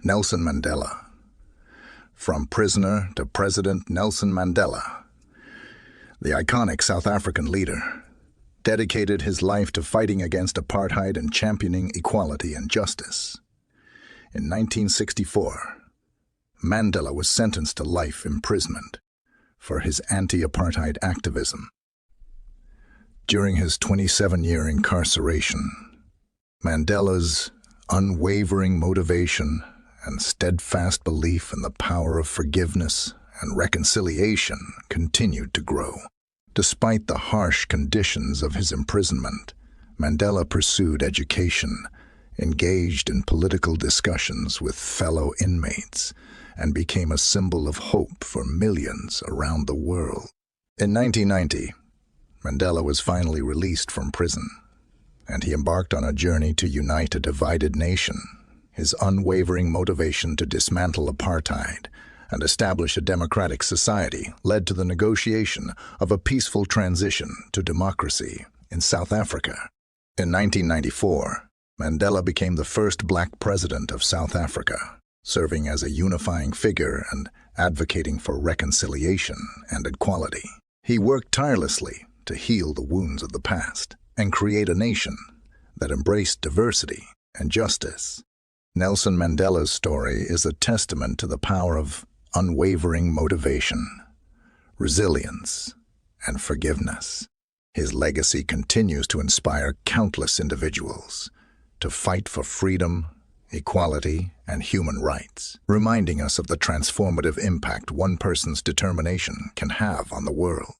Nelson Mandela. From prisoner to President Nelson Mandela, the iconic South African leader, dedicated his life to fighting against apartheid and championing equality and justice. In 1964, Mandela was sentenced to life imprisonment for his anti-apartheid activism. During his 27-year incarceration, Mandela's unwavering motivation and steadfast belief in the power of forgiveness and reconciliation continued to grow. Despite the harsh conditions of his imprisonment, Mandela pursued education, engaged in political discussions with fellow inmates, and became a symbol of hope for millions around the world. In 1990, Mandela was finally released from prison, and he embarked on a journey to unite a divided nation. His unwavering motivation to dismantle apartheid and establish a democratic society led to the negotiation of a peaceful transition to democracy in South Africa. In 1994, Mandela became the first black president of South Africa, serving as a unifying figure and advocating for reconciliation and equality. He worked tirelessly to heal the wounds of the past and create a nation that embraced diversity and justice. Nelson Mandela's story is a testament to the power of unwavering motivation, resilience, and forgiveness. His legacy continues to inspire countless individuals to fight for freedom, equality, and human rights, reminding us of the transformative impact one person's determination can have on the world.